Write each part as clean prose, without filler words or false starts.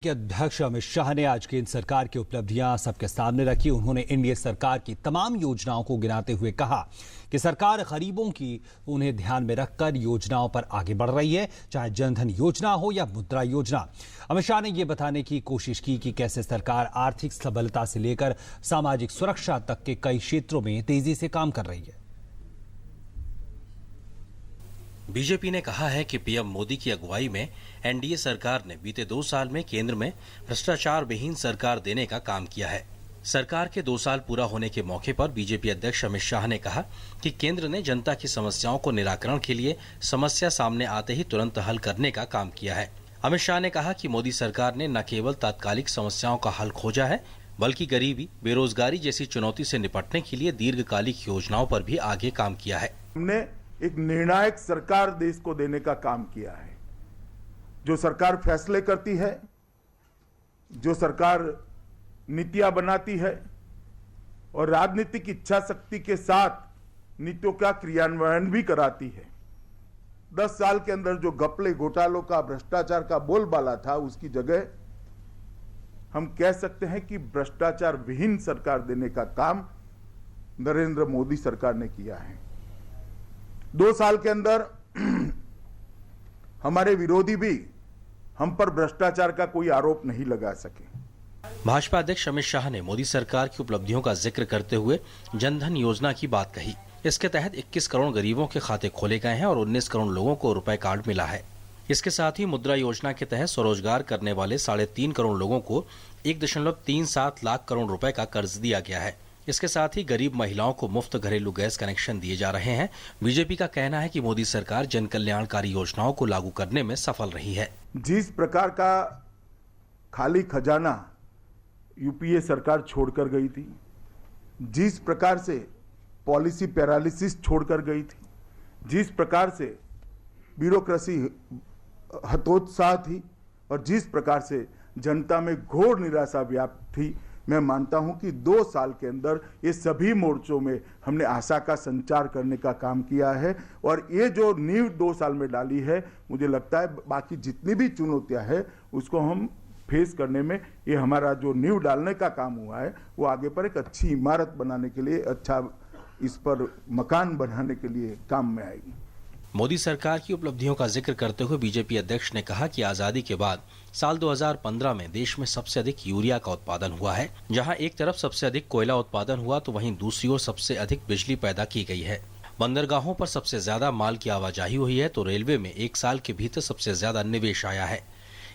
के अध्यक्ष अमित शाह ने आज केंद्र सरकार की उपलब्धियां सबके सामने रखी। उन्होंने एनडीए सरकार की तमाम योजनाओं को गिनाते हुए कहा कि सरकार गरीबों की उन्हें ध्यान में रखकर योजनाओं पर आगे बढ़ रही है, चाहे जनधन योजना हो या मुद्रा योजना। अमित शाह ने यह बताने की कोशिश की कि कैसे सरकार आर्थिक सबलता से लेकर सामाजिक सुरक्षा तक के कई क्षेत्रों में तेजी से काम कर रही है। बीजेपी ने कहा है कि पीएम मोदी की अगुवाई में एनडीए सरकार ने बीते 2 साल में केंद्र में भ्रष्टाचार विहीन सरकार देने का काम किया है। सरकार के 2 साल पूरा होने के मौके पर बीजेपी अध्यक्ष अमित शाह ने कहा कि केंद्र ने जनता की समस्याओं को निराकरण के लिए समस्या सामने आते ही तुरंत हल करने का काम किया है। अमित शाह ने कहा कि मोदी सरकार ने न केवल तात्कालिक समस्याओं का हल खोजा है, बल्कि गरीबी, बेरोजगारी जैसी चुनौती से निपटने के लिए दीर्घकालिक योजनाओं पर भी आगे काम किया है। हमने एक निर्णायक सरकार देश को देने का काम किया है। जो सरकार फैसले करती है, जो सरकार नीतियां बनाती है और राजनीतिक इच्छा शक्ति के साथ नीतियों का क्रियान्वयन भी कराती है। 10 साल के अंदर जो घपले घोटालों का, भ्रष्टाचार का बोलबाला था, उसकी जगह हम कह सकते हैं कि भ्रष्टाचार विहीन सरकार देने का काम नरेंद्र मोदी सरकार ने किया है। 2 साल के अंदर हमारे विरोधी भी हम पर भ्रष्टाचार का कोई आरोप नहीं लगा सके। भाजपा अध्यक्ष अमित शाह ने मोदी सरकार की उपलब्धियों का जिक्र करते हुए जनधन योजना की बात कही। इसके तहत 21 करोड़ गरीबों के खाते खोले गए हैं और 19 करोड़ लोगों को रुपए कार्ड मिला है। इसके साथ ही मुद्रा योजना के तहत स्वरोजगार करने वाले 3.5 करोड़ लोगों को 1.37 लाख करोड़ रुपए का कर्ज दिया गया है। इसके साथ ही गरीब महिलाओं को मुफ्त घरेलू गैस कनेक्शन दिए जा रहे हैं। बीजेपी का कहना है कि मोदी सरकार जन कल्याणकारी योजनाओं को लागू करने में सफल रही है। जिस प्रकार का खाली खजाना यूपीए सरकार छोड़कर गई थी, जिस प्रकार से पॉलिसी पैरालिसिस छोड़कर गई थी, जिस प्रकार से ब्यूरोक्रेसी हतोत्साह थी और जिस प्रकार से जनता में घोर निराशा व्याप्त थी, मैं मानता हूं कि 2 साल के अंदर ये सभी मोर्चों में हमने आशा का संचार करने का काम किया है। और ये जो नींव 2 साल में डाली है, मुझे लगता है बाकी जितनी भी चुनौतियां हैं उसको हम फेस करने में, ये हमारा जो नींव डालने का काम हुआ है वो आगे पर एक अच्छी इमारत बनाने के लिए, अच्छा इस पर मकान बनाने के लिए काम में आएगी। मोदी सरकार की उपलब्धियों का जिक्र करते हुए बीजेपी अध्यक्ष ने कहा कि आजादी के बाद साल 2015 में देश में सबसे अधिक यूरिया का उत्पादन हुआ है। जहां एक तरफ सबसे अधिक कोयला उत्पादन हुआ तो वहीं दूसरी ओर सबसे अधिक बिजली पैदा की गई है। बंदरगाहों पर सबसे ज्यादा माल की आवाजाही हुई है तो रेलवे में 1 साल के भीतर सबसे ज्यादा निवेश आया है।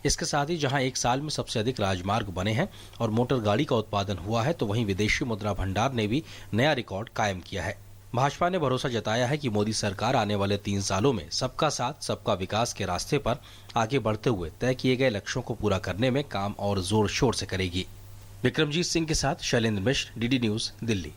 इसके साथ ही जहां 1 साल में सबसे अधिक राजमार्ग बने हैं और मोटर गाड़ी का उत्पादन हुआ है तो वहीं विदेशी मुद्रा भंडार ने भी नया रिकॉर्ड कायम किया है। भाजपा ने भरोसा जताया है कि मोदी सरकार आने वाले 3 सालों में सबका साथ सबका विकास के रास्ते पर आगे बढ़ते हुए तय किए गए लक्ष्यों को पूरा करने में काम और जोर शोर से करेगी। विक्रमजीत सिंह के साथ शैलेंद्र मिश्र, डीडी न्यूज, दिल्ली।